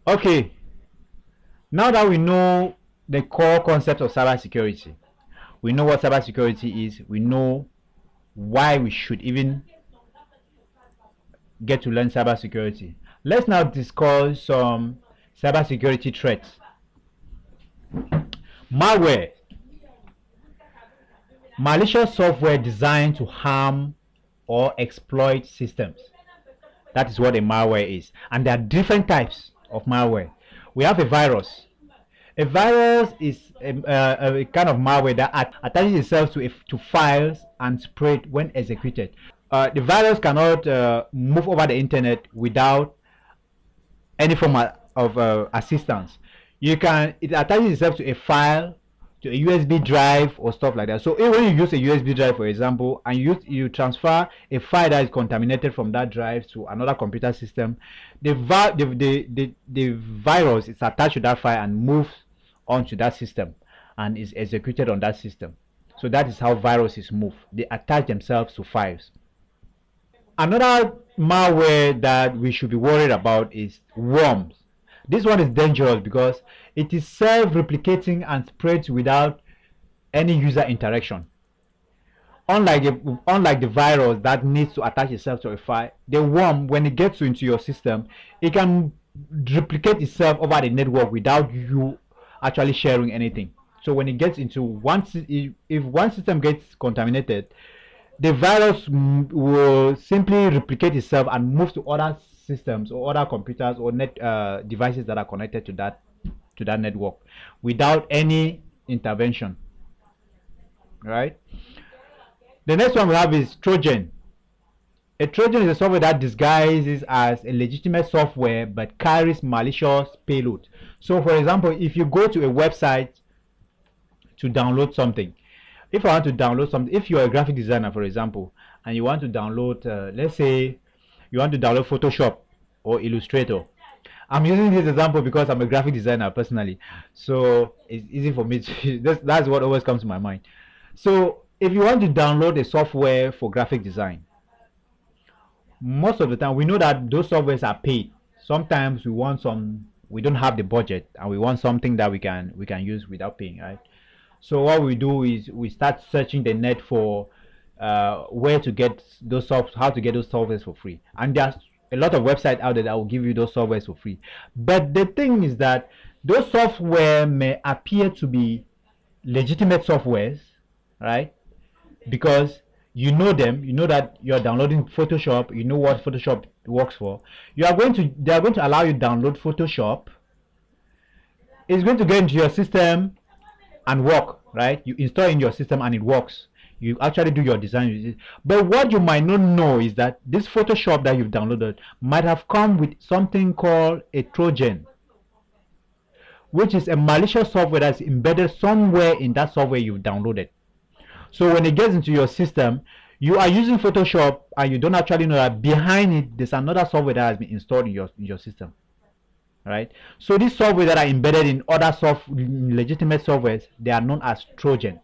Okay, now that we know the core concept of cybersecurity, we know what cybersecurity is, we know why we should even get to learn cybersecurity. Let's now discuss some cybersecurity threats. Malware. Malicious software designed to harm or exploit systems. That is what a malware is. And there are different types of malware. We have a virus. A virus is a kind of malware that attaches itself to files and spread when executed. The virus cannot move over the internet without any form of assistance. It attaches itself to a file, to a USB drive or stuff like that. So when you use a USB drive, for example, and you transfer a file that is contaminated from that drive to another computer system, the virus is attached to that file and moves onto that system and is executed on that system. So that is how viruses move. They attach themselves to files. Another malware that we should be worried about is worms. This one is dangerous because it is self-replicating and spreads without any user interaction. Unlike the virus that needs to attach itself to a file, the worm, when it gets into your system, it can replicate itself over the network without you actually sharing anything. So when it gets into if one system gets contaminated, the virus will simply replicate itself and move to other systems or other computers or devices that are connected to that network without any intervention. Right? The next one we have is Trojan. A Trojan is a software that disguises as a legitimate software but carries malicious payload. So for example, if you go to a website to download something, if I want to download something, if you're a graphic designer, for example, and you want to download, let's say you want to download Photoshop or Illustrator. I'm using this example because I'm a graphic designer personally, so it's easy for me to, that's what always comes to my mind. So if you want to download a software for graphic design, most of the time we know that those softwares are paid. Sometimes we don't have the budget and we want something that we can use without paying, right? So what we do is we start searching the net for where to get how to get those softwares for free. And there's a lot of websites out there that will give you those softwares for free. But the thing is that those software may appear to be legitimate softwares, right? Because you know them, you know that you're downloading Photoshop, you know what Photoshop works for. They are going to allow you to download Photoshop. It's going to get into your system and work, right? You install in your system and it works. You actually do your design with it. But what you might not know is that this Photoshop that you've downloaded might have come with something called a Trojan, which is a malicious software that's embedded somewhere in that software you've downloaded. So when it gets into your system, you are using Photoshop and you don't actually know that behind it there's another software that has been installed in your system. Right? So these software that are embedded in other legitimate softwares, they are known as Trojan.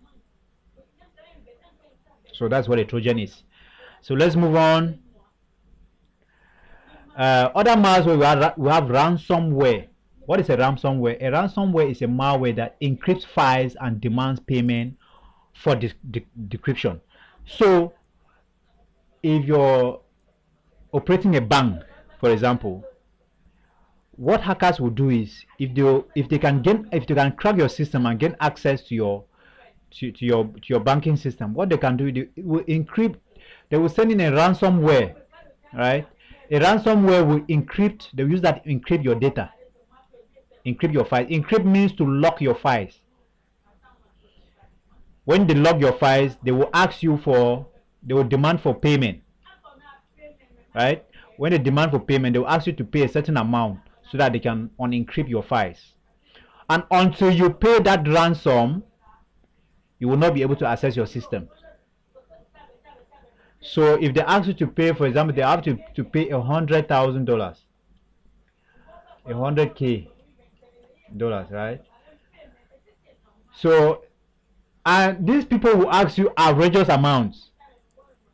So that's what a Trojan is. So let's move on. Other malware, we have ransomware. What is a ransomware? A ransomware is a malware that encrypts files and demands payment for decryption. So if you're operating a bank, for example, what hackers will do is if they can crack your system and gain access to your banking system, what they can do, they will encrypt. They will send in a ransomware, right? A ransomware will encrypt. They will use that to encrypt your data, encrypt your files. Encrypt means to lock your files. When they lock your files, they will demand for payment, right? When they demand for payment, they will ask you to pay a certain amount so that they can unencrypt your files. And until you pay that ransom, you will not be able to access your system. So if they ask you to pay, for example, they have to pay $100,000, $100K, right? So, and these people will ask you outrageous amounts,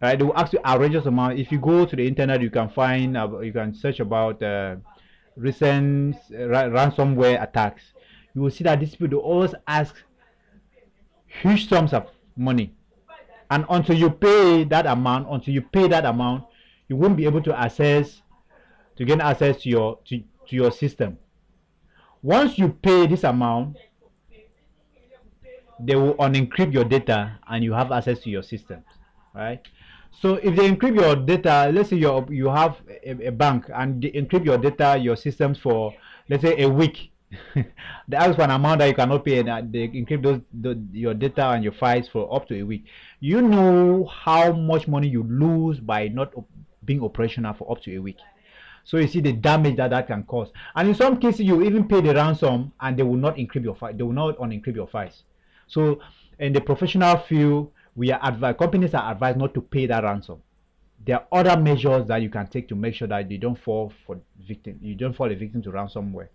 right? They will ask you outrageous amounts. If you go to the internet, you can find, you can search about recent ransomware attacks, you will see that these people they always ask huge sums of money, and until you pay that amount, you won't be able to gain access to your system. Once you pay this amount, they will unencrypt your data and you have access to your systems, right? So if they encrypt your data, let's say you have a bank and they encrypt your data, your systems for, let's say, a week. They ask for an amount that you cannot pay, and they encrypt your data and your files for up to a week. You know how much money you lose by not being operational for up to a week. So you see the damage that can cause. And in some cases, you even pay the ransom and they will not encrypt your file. They will not unencrypt your files. So in the professional field, companies are advised not to pay that ransom. There are other measures that you can take to make sure that you don't fall a victim to ransomware.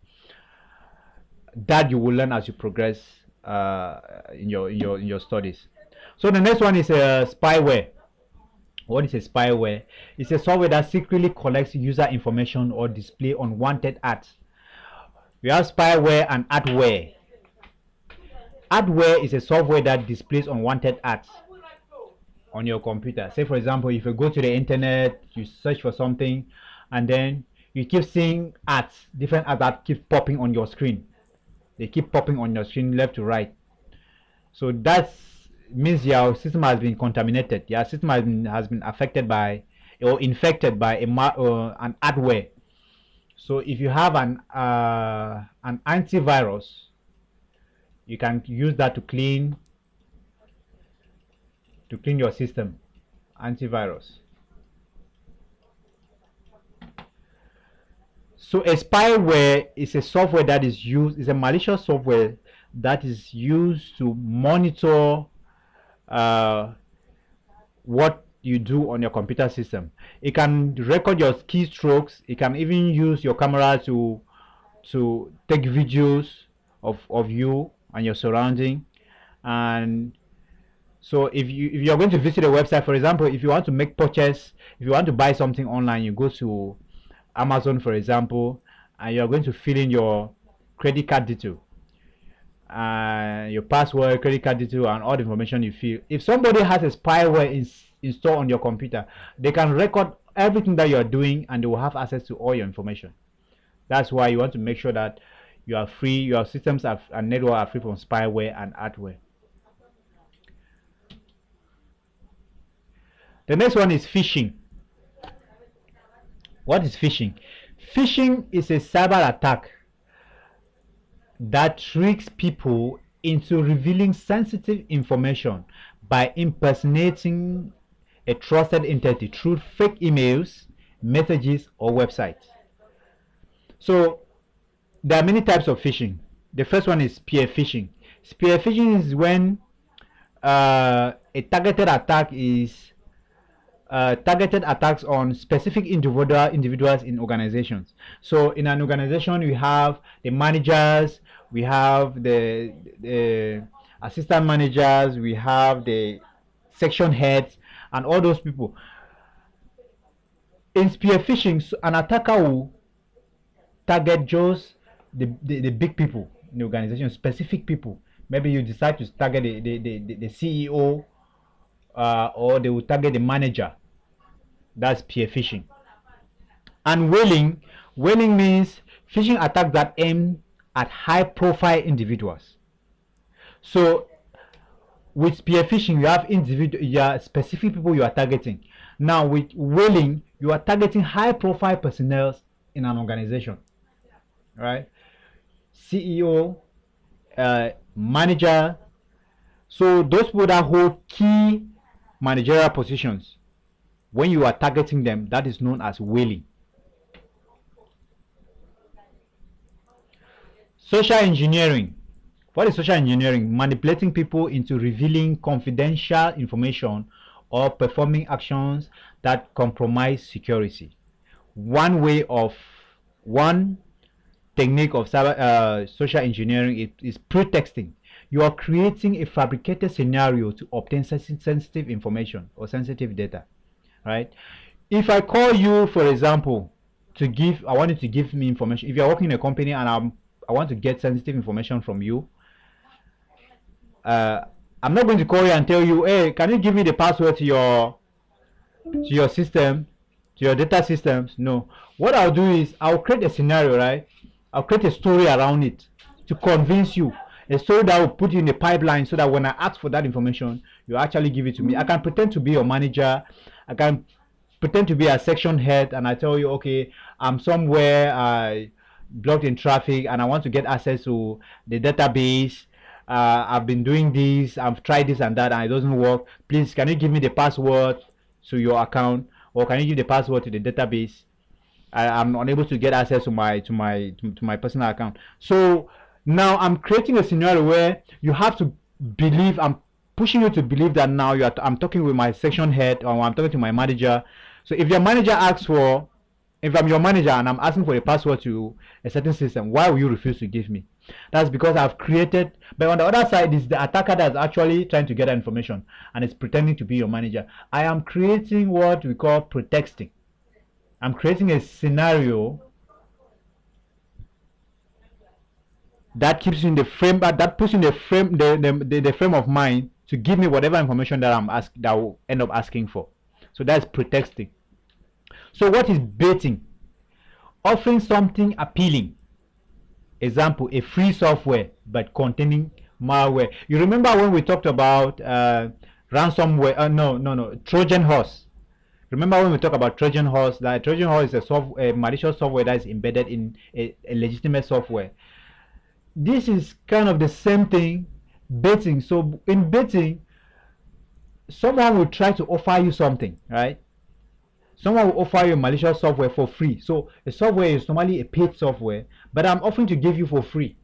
That you will learn as you progress in your studies. So the next one is spyware. What is a spyware? It's a software that secretly collects user information or display unwanted ads. We have spyware and adware. Adware is a software that displays unwanted ads on your computer. Say for example, if you go to the internet, you search for something, and then you keep seeing ads, different ads that keep popping on your screen. They keep popping on your screen left to right. So that means your system has been contaminated. Your system has been affected by or infected by an adware. So if you have an antivirus, you can use that to clean your system. Antivirus. So a spyware is a software that is a malicious software that is used to monitor what you do on your computer system. It can record your keystrokes. It can even use your camera to take videos of you and your surrounding. And so if you're going to visit a website, for example, if you want to make purchase, if you want to buy something online, you go to Amazon, for example, and you're going to fill in your credit card detail, your password, credit card detail, and all the information you fill. If somebody has a spyware installed on your computer, they can record everything that you are doing, and they will have access to all your information. That's why you want to make sure that you are free, your systems and network are free from spyware and adware. The next one is phishing. What is phishing? Phishing is a cyber attack that tricks people into revealing sensitive information by impersonating a trusted entity through fake emails, messages, or websites. So there are many types of phishing. The first one is spear phishing. Spear phishing is when a targeted attack is targeted attacks on specific individuals in organizations. So in an organization, we have the managers, we have the assistant managers, we have the section heads, and all those people. In spear phishing, an attacker will target just the big people in the organization, specific people. Maybe you decide to target the CEO, or they will target the manager. That's spear phishing. And whaling means phishing attacks that aim at high profile individuals. So with spear phishing, you have specific people you are targeting. Now with whaling, you are targeting high profile personnel in an organization, right? CEO, manager. So those people that hold key managerial positions, when you are targeting them, that is known as whaling. Social engineering. What is social engineering? Manipulating people into revealing confidential information or performing actions that compromise security. One technique of social engineering is pretexting. You are creating a fabricated scenario to obtain sensitive information or sensitive data, right? If I call you, for example, I want you to give me information. If you're working in a company and I want to get sensitive information from you, I'm not going to call you and tell you, hey, can you give me the password to your system, to your data systems? No. What I'll do is I'll create a scenario, right? I'll create a story around it to convince you. A story that will put you in the pipeline so that when I ask for that information, you actually give it to me. I can pretend to be your manager. I can pretend to be a section head, and I tell you, okay, I'm somewhere blocked in traffic and I want to get access to the database. I've been doing this, I've tried this and that, and it doesn't work. Please, can you give me the password to your account, or can you give the password to the database? I'm unable to get access to my personal account. So now I'm creating a scenario where you have to believe. I'm pushing you to believe that now I'm talking with my section head, or I'm talking to my manager. So if your manager asks for, if I'm your manager and I'm asking for a password to a certain system, why will you refuse to give me? That's because I've created. But on the other side is the attacker that's actually trying to get that information and is pretending to be your manager. I am creating what we call pretexting. I'm creating a scenario that keeps you in the frame, but that puts you in the frame, the frame of mind to give me whatever information that that I will end up asking for. So that's pretexting. So what is baiting? Offering something appealing. Example, a free software but containing malware. You remember when we talked about ransomware? No, Trojan horse. Remember when we talk about Trojan horse? That Trojan horse is a malicious software that is embedded in a legitimate software. This is kind of the same thing, baiting. So in baiting, someone will try to offer you something, right? Someone will offer you malicious software for free. So a software is normally a paid software, but I'm offering to give you for free.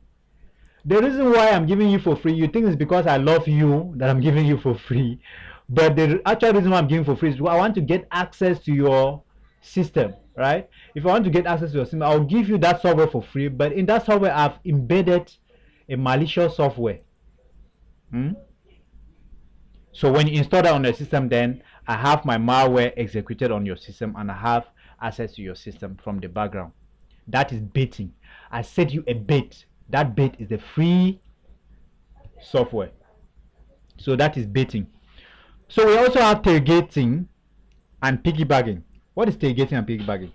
The reason why I'm giving you for free, you think it's because I love you that I'm giving you for free. But the actual reason why I'm giving for free is I want to get access to your system, right? If I want to get access to your system, I'll give you that software for free. But in that software, I've embedded a malicious software. So when you install that on the system, then I have my malware executed on your system and I have access to your system from the background. That is baiting. I set you a bait. That bait is the free software. So that is baiting. So we also have tailgating and piggybacking. What is tailgating and piggybacking?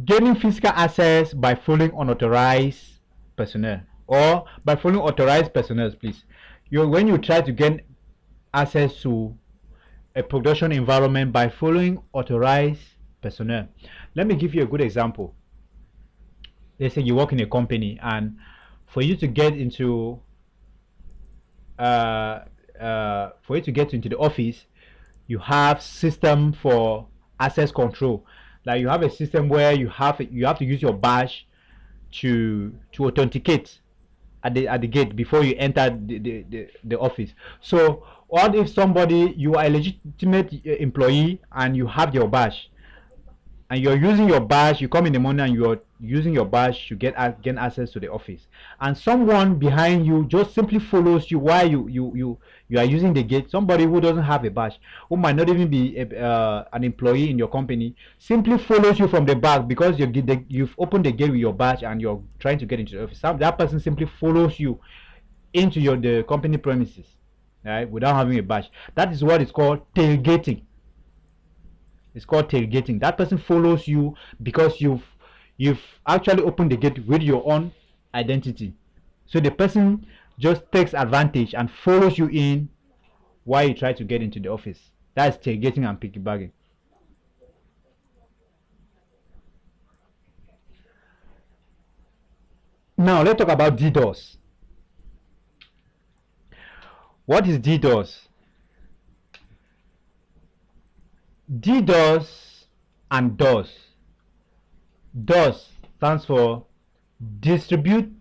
Gaining physical access by following unauthorized personnel, or by following authorized personnel, please. When you try to gain access to a production environment by following authorized personnel. Let me give you a good example. Let's say you work in a company, and for you to get into the office, you have system for access control. Like you have a system where you have to use your badge to authenticate at the gate before you enter the office. So what if you are a legitimate employee and you have your badge, and you're using your badge, you come in the morning and you're using your badge to gain access to the office, and someone behind you just simply follows you while you are using the gate. Somebody who doesn't have a badge, who might not even be an employee in your company, simply follows you from the back because you've opened the gate with your badge and you're trying to get into the office. That person simply follows you into the company premises, right, without having a badge. That is what is called tailgating. It's called tailgating. That person follows you because you've actually opened the gate with your own identity. So the person just takes advantage and follows you in while you try to get into the office. That's tailgating and piggybacking. Now let's talk about DDoS. What is DDoS? DDoS and DOS. DOS stands for distributed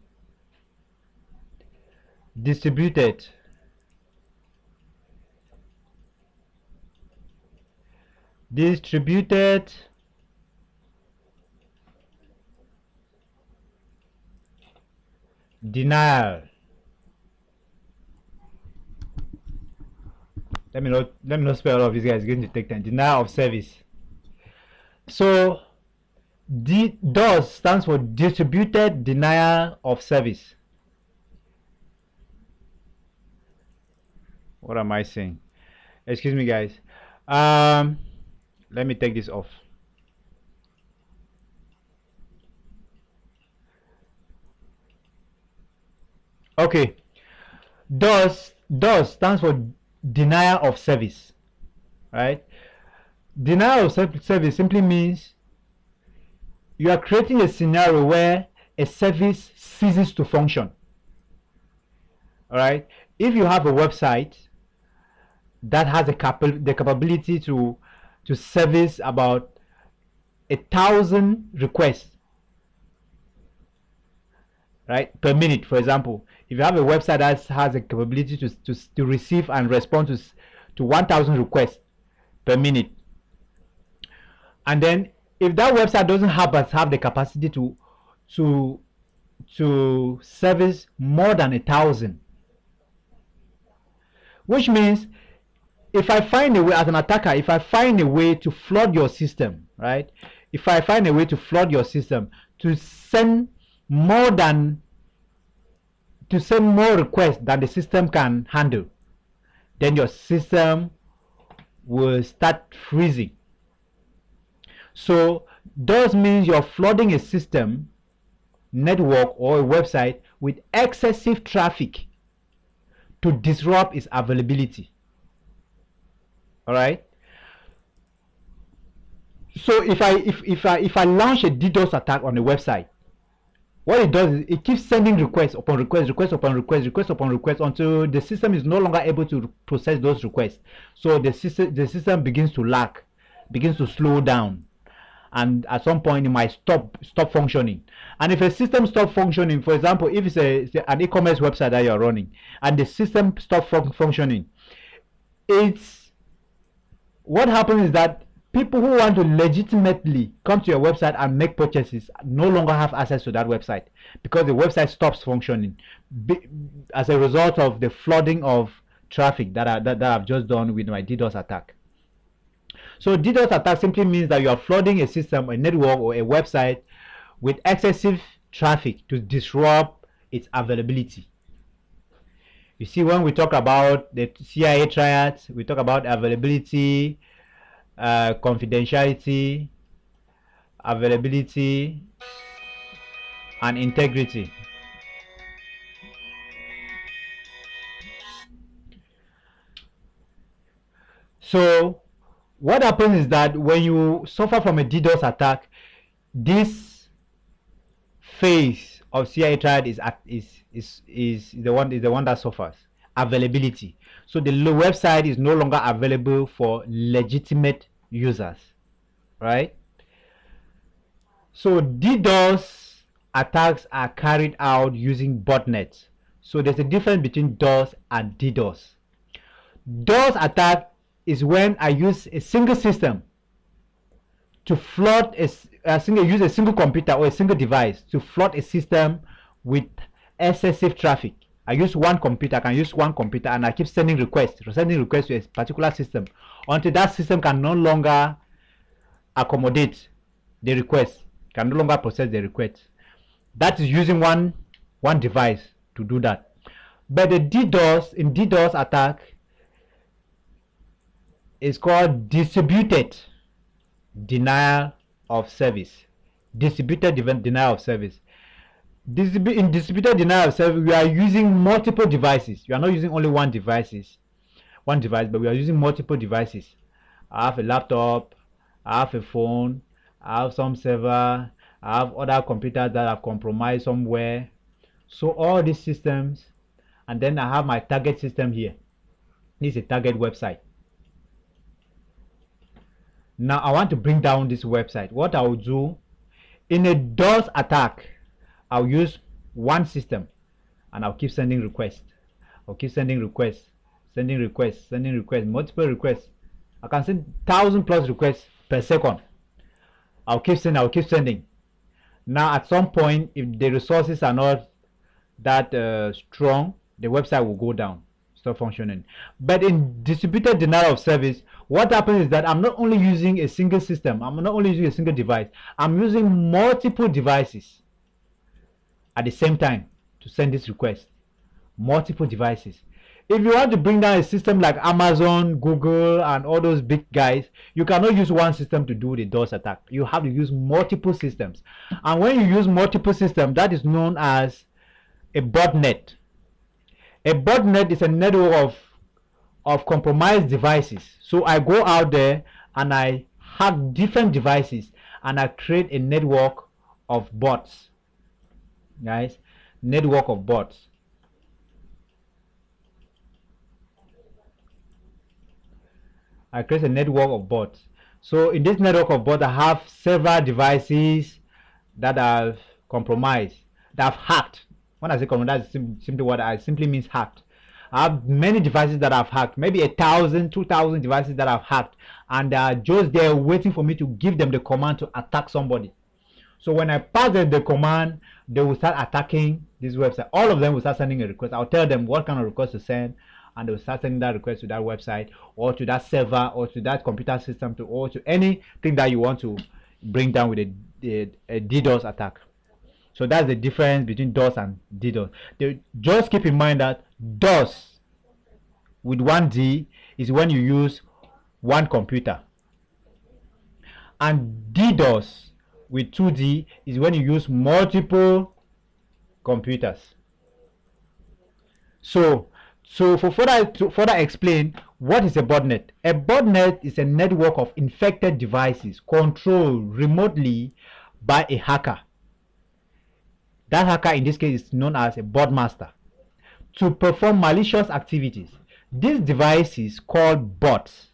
denial. Let me not spell all of these guys. It's going to take time. Denial of service. So DDoS stands for distributed denial of service. What am I saying? Excuse me, guys. Let me take this off. Okay. DOS stands for denial of service, right? Denial of service simply means you are creating a scenario where a service ceases to function. All right. If you have a website that has the capability to service about 1,000 requests, right, per minute, for example, if you have a website that has a capability to receive and respond to 1,000 requests per minute, and then if that website doesn't have the capacity to service more than 1,000, which means if I find a way, as an attacker, if I find a way to flood your system, right? If I find a way to flood your system to send more requests than the system can handle, then your system will start freezing. So those means you're flooding a system, network, or a website with excessive traffic to disrupt its availability. All right. So if I launch a DDoS attack on a website, what it does is it keeps sending requests upon requests, requests upon requests, requests upon requests, until the system is no longer able to process those requests. So the system begins to lag, begins to slow down, and at some point it might stop functioning. And if a system stops functioning, for example, if it's an e-commerce website that you're running and the system stops functioning, what happens is that people who want to legitimately come to your website and make purchases no longer have access to that website, because the website stops functioning as a result of the flooding of traffic that I've just done with my DDoS attack. So DDoS attack simply means that you are flooding a system, a network, or a website with excessive traffic to disrupt its availability. You see, when we talk about the CIA triads, we talk about availability, confidentiality, availability, and integrity. So what happens is that when you suffer from a DDoS attack, this phase of CIA triad is the one that suffers. Availability. So the website is no longer available for legitimate users, right? So DDoS attacks are carried out using botnets. So there's a difference between DOS and DDoS. DOS attack is when I use a single system to flood use a single computer or a single device to flood a system with excessive traffic. I use one computer, I can use one computer, and I keep sending requests to a particular system until that system can no longer accommodate the request, can no longer process the request. That is using one device to do that. But the DDoS attack is called distributed denial of service. Distributed denial of service. In distributed denial of service, we are using multiple devices. You are not using only one device, but we are using multiple devices. I have a laptop, I have a phone, I have some server, I have other computers that are compromised somewhere. So all these systems, and then I have my target system here. This is a target website. Now I want to bring down this website. What I will do in a DOS attack, I'll use one system and I'll keep sending requests. I'll keep sending requests, multiple requests. I can send 1,000+ requests per second. I'll keep sending. Now at some point, if the resources are not that strong, the website will go down. It's stop functioning. But in distributed denial of service, what happens is that I'm not only using a single system, I'm not only using a single device, I'm using multiple devices at the same time to send this request. Multiple devices. If you want to bring down a system like Amazon, Google, and all those big guys, you cannot use one system to do the DOS attack. You have to use multiple systems. And when you use multiple systems, that is known as a botnet. A botnet is a network of compromised devices. So I go out there and I hack different devices and I create a network of bots. Guys, network of bots. I create a network of bots. So in this network of bots, I have several devices that I've compromised, that I've hacked. When I say compromised, that's simply what I simply means hacked. I have many devices that I've hacked, maybe 1,000, 2,000 devices that I've hacked, and they are just there waiting for me to give them the command to attack somebody. So when I pass them the command, they will start attacking this website. All of them will start sending a request. I'll tell them what kind of request to send, and they will start sending that request to that website or to that server or to that computer system or to anything that you want to bring down with a DDoS attack. So that's the difference between DOS and DDoS. Just keep in mind that DOS with one D is when you use one computer, and DDoS with 2D is when you use multiple computers. So to further explain, what is a botnet? A botnet is a network of infected devices controlled remotely by a hacker. That hacker in this case is known as a bot master to perform malicious activities. These devices called bots.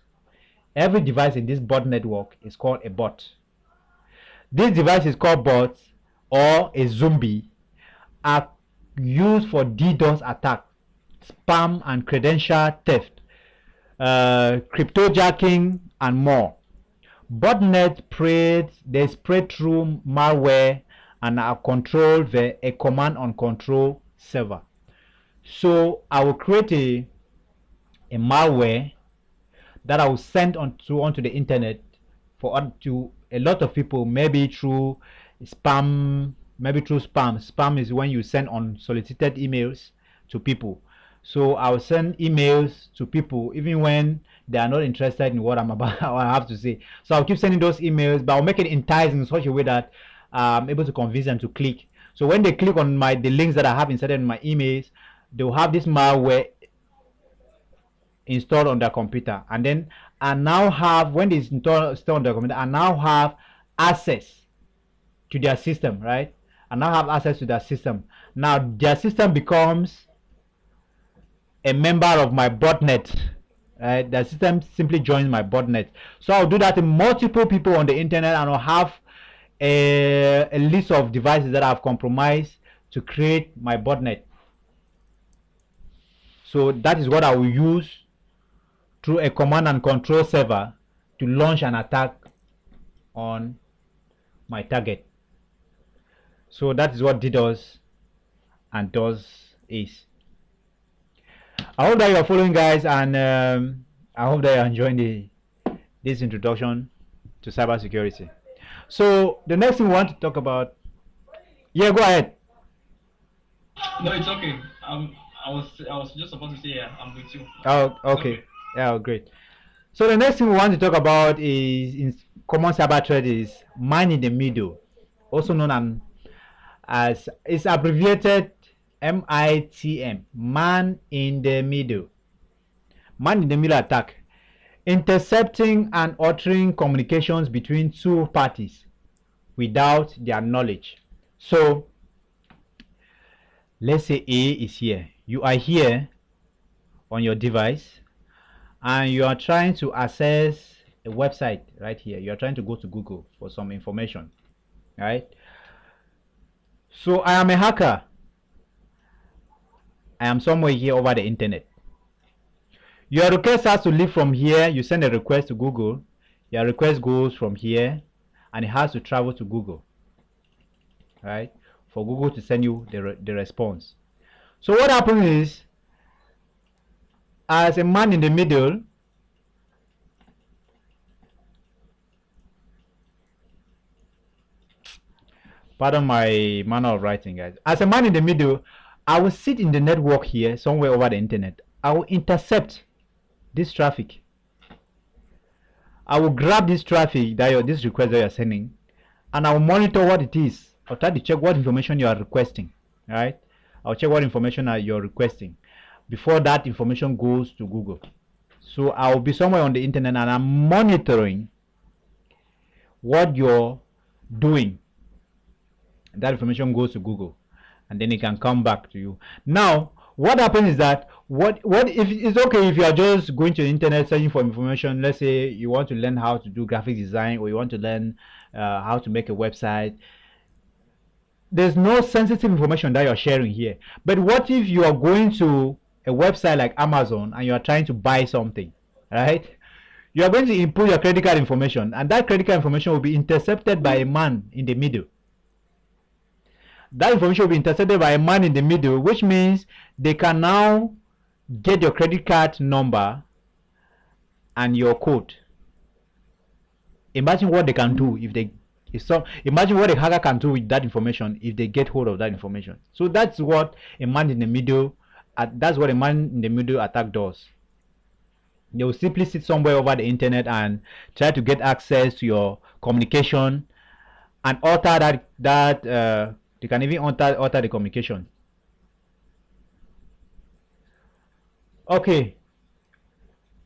Every device in this bot network is called a bot. These devices called bots or a zombie are used for DDoS attack, spam and credential theft, cryptojacking, and more. Botnet they spread through malware and are controlled via a command and control server. So I will create a malware that I will send onto the internet to a lot of people, maybe through spam. Spam is when you send unsolicited emails to people. So I'll send emails to people even when they are not interested in what I'm about what I have to say. So I'll keep sending those emails, but I'll make it enticing in such a way that I'm able to convince them to click. So when they click on the links that I have inserted in my emails, they'll have this malware installed on their computer, and then I now have, when it's installed on their computer, I now have access to their system, right? I now have access to their system. Now their system becomes a member of my botnet, right? The system simply joins my botnet. So I'll do that to multiple people on the internet, and I'll have a list of devices that I've compromised to create my botnet. So that is what I will use through a command and control server to launch an attack on my target. So that is what DDoS and DOS is. I hope that you are following, guys, and I hope that you are enjoying this introduction to cybersecurity. So the next thing we want to talk about, yeah, go ahead. No, it's okay. I was just about to say, yeah, I'm with you. Oh, okay. Yeah, great. So the next thing we want to talk about is in common cyber threat is man in the middle, also known as it's abbreviated MITM, man in the middle. Man in the middle attack, intercepting and altering communications between two parties without their knowledge. So let's say A is here. You are here on your device and you are trying to access a website right here. You are trying to go to Google for some information, right? So I am a hacker. I am somewhere here over the internet. Your request has to leave from here. You send a request to Google. Your request goes from here and it has to travel to Google, right? For Google to send you the response. So what happens is as a man in the middle, pardon my manner of writing, guys. As a man in the middle, I will sit in the network here, somewhere over the internet. I will intercept this traffic. I will grab this traffic that this request that you're sending, and I will monitor what it is. I'll try to check what information you are requesting. Right? I'll check what information you're requesting before that information goes to Google. So I'll be somewhere on the internet and I'm monitoring what you're doing. That information goes to Google, and then it can come back to you. Now, what happens is that what if it's okay if you are just going to the internet searching for information. Let's say you want to learn how to do graphic design, or you want to learn how to make a website. There's no sensitive information that you're sharing here. But what if you are going to a website like Amazon and you are trying to buy something, right? You are going to input your credit card information, and that credit card information will be intercepted by a man in the middle. That information will be intercepted by a man in the middle, which means they can now get your credit card number and your code. Imagine what they can do imagine what a hacker can do with that information if they get hold of that information. So that's what a man in the middle attack does. They will simply sit somewhere over the internet and try to get access to your communication and alter that they can even alter the communication. Okay,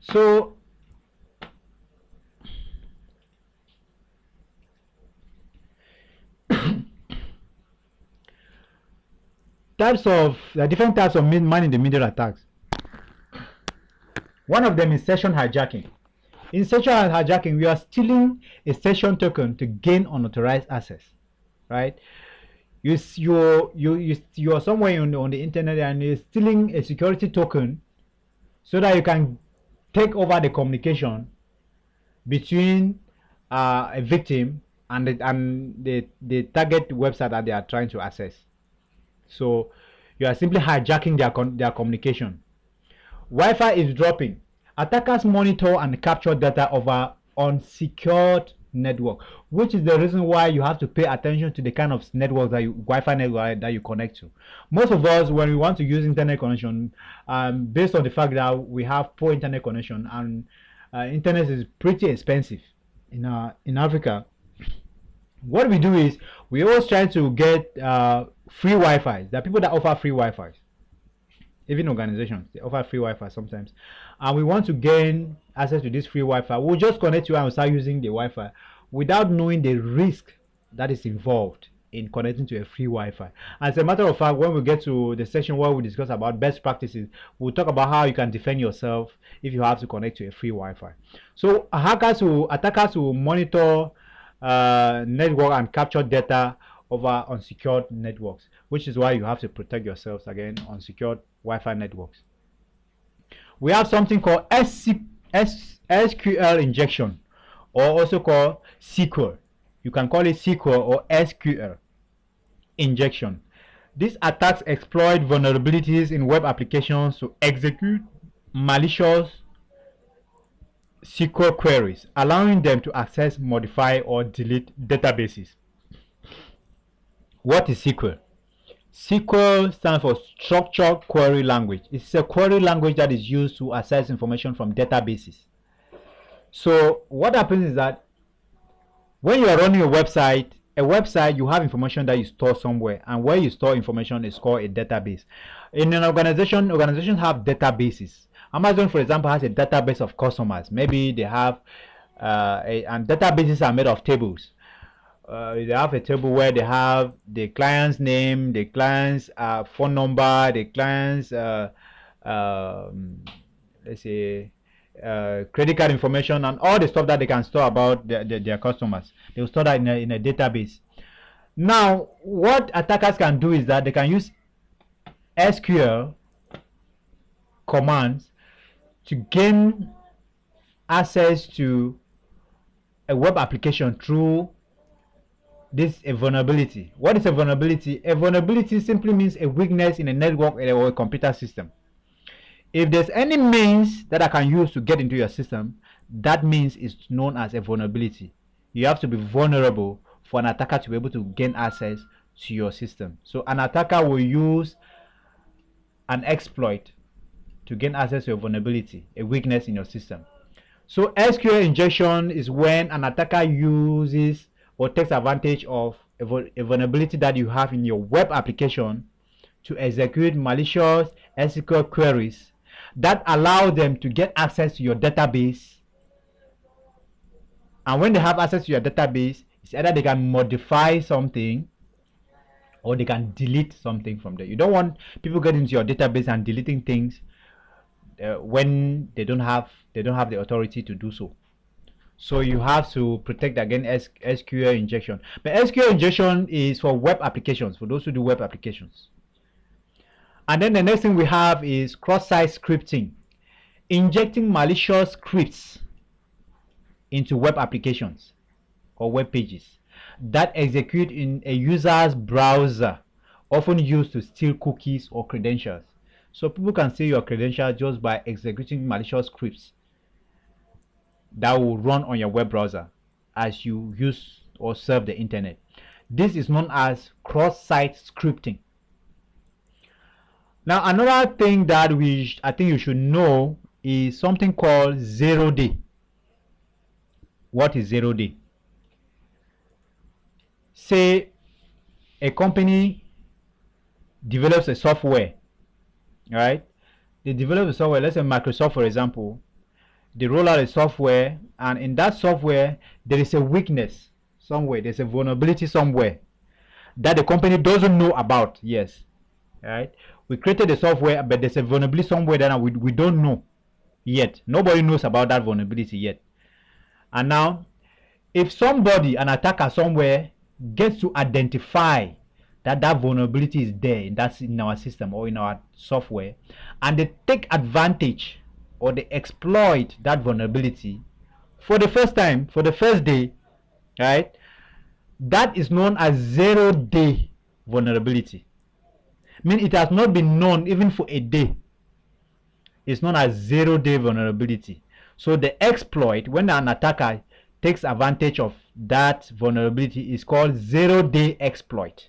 so different types of man in the middle attacks. One of them is session hijacking. In session hijacking, we are stealing a session token to gain unauthorized access, right? You're somewhere on the internet and you're stealing a security token so that you can take over the communication between a victim and the target website that they are trying to access. So you are simply hijacking their communication. Wi-Fi eavesdropping. Attackers monitor and capture data over unsecured network, which is the reason why you have to pay attention to the kind of network Wi-Fi network that you connect to. Most of us, when we want to use internet connection, based on the fact that we have poor internet connection, and internet is pretty expensive in Africa, what we do is we always try to get free Wi-Fi. There are people that offer free Wi-Fi. Even organizations, they offer free Wi-Fi sometimes, and we want to gain access to this free Wi-Fi. We'll just connect you and we'll start using the Wi-Fi without knowing the risk that is involved in connecting to a free Wi-Fi. As a matter of fact, when we get to the section where we discuss about best practices, we'll talk about how you can defend yourself if you have to connect to a free Wi-Fi. So attackers will monitor network and capture data over unsecured networks, which is why you have to protect yourselves against unsecured Wi-Fi networks. We have something called SQL injection, or also called SQL. You can call it SQL or SQL injection. These attacks exploit vulnerabilities in web applications to execute malicious SQL queries, allowing them to access, modify, or delete databases. What is SQL? SQL stands for Structured Query Language. It's a query language that is used to access information from databases. So what happens is that when you are running a website, you have information that you store somewhere, and where you store information is called a database. In an organization, organizations have databases. Amazon, for example, has a database of customers. Maybe they have and databases are made of tables. They have a table where they have the client's name, the client's phone number, the client's let's say credit card information, and all the stuff that they can store about their customers. They will store that in a database. Now, what attackers can do is that they can use SQL commands to gain access to a web application through this vulnerability. What is a vulnerability? A vulnerability simply means a weakness in a network or a computer system. If there's any means that I can use to get into your system, that means is known as a vulnerability. You have to be vulnerable for an attacker to be able to gain access to your system. So an attacker will use an exploit to gain access to a vulnerability, a weakness in your system. So SQL injection is when an attacker uses or takes advantage of a vulnerability that you have in your web application to execute malicious SQL queries that allow them to get access to your database. And when they have access to your database, it's either they can modify something or they can delete something from there. You don't want people getting into your database and deleting things when they don't have the authority to do so. So you have to protect against SQL injection. But SQL injection is for web applications, for those who do web applications. And then the next thing we have is cross-site scripting, injecting malicious scripts into web applications or web pages that execute in a user's browser, often used to steal cookies or credentials. So people can steal your credentials just by executing malicious scripts that will run on your web browser as you use or surf the internet. This is known as cross-site scripting. Now another thing that I think you should know is something called 0-day. What is 0-day? Say a company develops a software, right? They develop a software, let's say Microsoft for example. They roll out a software, and in that software there is a weakness somewhere, there's a vulnerability somewhere that the company doesn't know about. Yes, right? We created the software, but there's a vulnerability somewhere that we don't know yet. Nobody knows about that vulnerability yet. And now, if somebody, an attacker somewhere, gets to identify that that vulnerability is there, that's in our system or in our software, and they take advantage or they exploit that vulnerability for the first time, for the first day, right? That is known as 0-day vulnerability. I mean, it has not been known even for a day. It's known as 0-day vulnerability. So the exploit, when an attacker takes advantage of that vulnerability, is called 0-day exploit.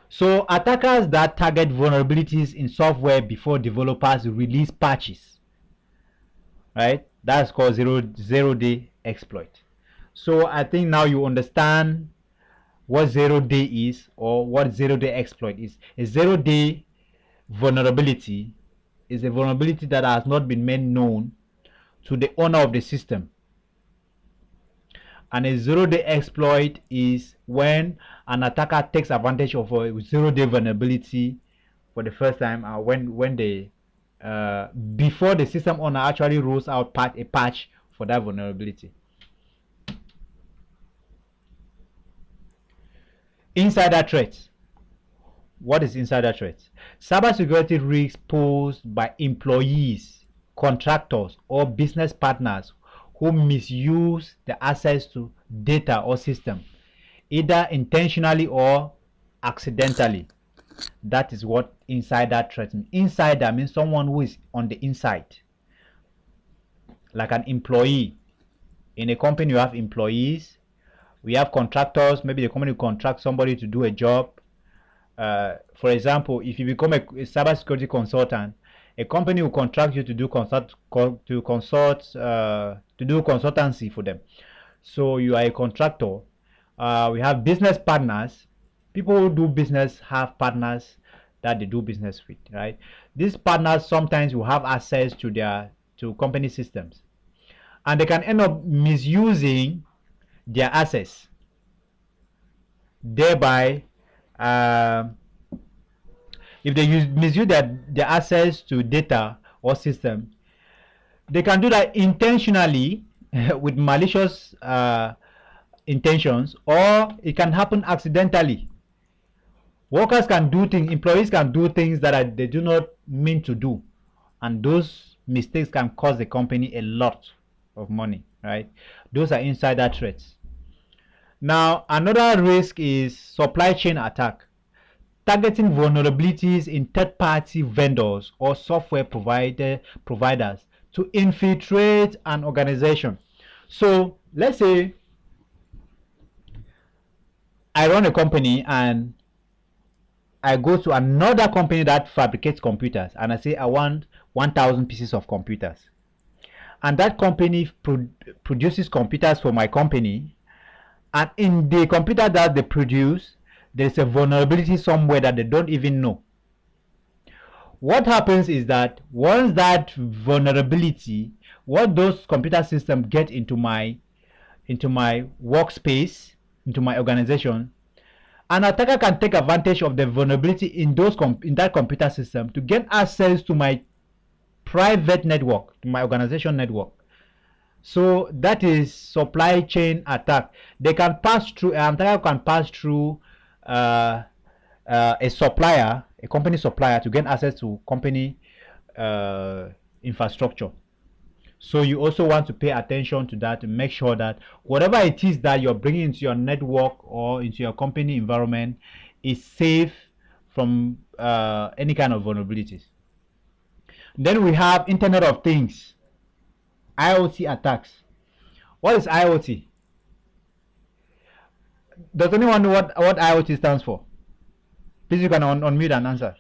So attackers that target vulnerabilities in software before developers release patches, right? That's called zero-day exploit. So I think now you understand what 0-day is, or what 0-day exploit is. A 0-day vulnerability is a vulnerability that has not been made known to the owner of the system. And a 0-day exploit is when an attacker takes advantage of a 0-day vulnerability for the first time, when they before the system owner actually rolls out a patch for that vulnerability. Insider threats. What is insider threats? Cybersecurity risks posed by employees, contractors, or business partners who misuse the access to data or system, either intentionally or accidentally. That is what insider threat means. Insider means someone who is on the inside, like an employee. In a company, you have employees. We have contractors. Maybe the company will contract somebody to do a job. For example, if you become a cybersecurity consultant, a company will contract you to do consultancy for them. So you are a contractor. We have business partners. People who do business have partners that they do business with, right? These partners sometimes will have access to company systems, and they can end up misusing their assets, thereby if they misuse their access to data or system, they can do that intentionally with malicious intentions, or it can happen accidentally. Workers can do things, employees can do things that they do not mean to do, and those mistakes can cost the company a lot of money, right? Those are insider threats. Now another risk is supply chain attack. targeting vulnerabilities in third-party vendors or software providers to infiltrate an organization. So let's say I run a company and I go to another company that fabricates computers and I say I want 1,000 pieces of computers. And that company produces computers for my company. And in the computer that they produce, there's a vulnerability somewhere that they don't even know. What happens is that once that vulnerability, what those computer systems get into my workspace, into my organization, an attacker can take advantage of the vulnerability in that computer system to get access to my private network, to my organization network. So that is supply chain attack. They can pass through, an attacker can pass through a supplier, a company supplier, to get access to company infrastructure. So you also want to pay attention to that to make sure that whatever it is that you're bringing into your network or into your company environment is safe from any kind of vulnerabilities. Then we have Internet of Things, IoT attacks. What is IoT? Does anyone know what IoT stands for? Please, you can unmute and answer.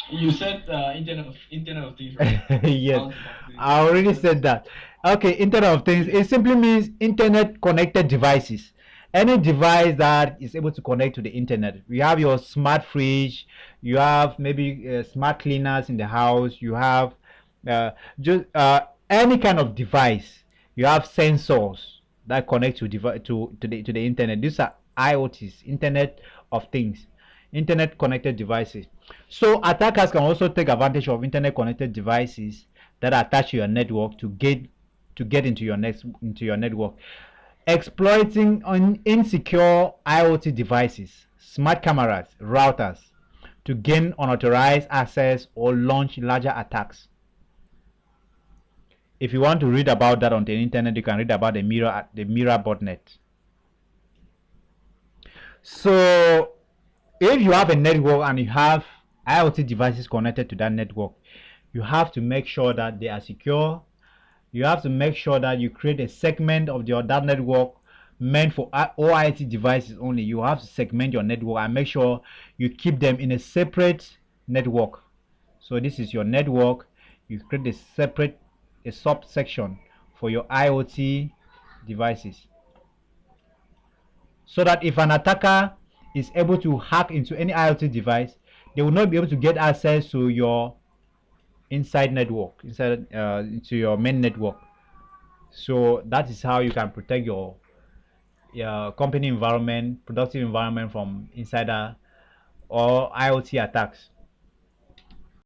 You said Internet of Things, right? Yes, I already said that. Okay, Internet of Things, it simply means internet connected devices. Any device that is able to connect to the internet. You have your smart fridge, you have maybe smart cleaners in the house, you have just any kind of device. You have sensors that connect to the internet. These are IoTs, Internet of Things, internet connected devices. So attackers can also take advantage of internet connected devices that are attached to your network to get into your network, exploiting insecure IoT devices, smart cameras, routers to gain unauthorized access or launch larger attacks. If you want to read about that on the internet, you can read about the mirror botnet. So if you have a network and you have IoT devices connected to that network, you have to make sure that they are secure. You have to make sure that you create a segment of that network meant for IoT devices only. You have to segment your network and make sure you keep them in a separate network. So this is your network. You create a subsection for your IoT devices, so that if an attacker is able to hack into any IoT device, they will not be able to get access to your inside network, into your main network. So that is how you can protect your company environment, productive environment from insider or IoT attacks.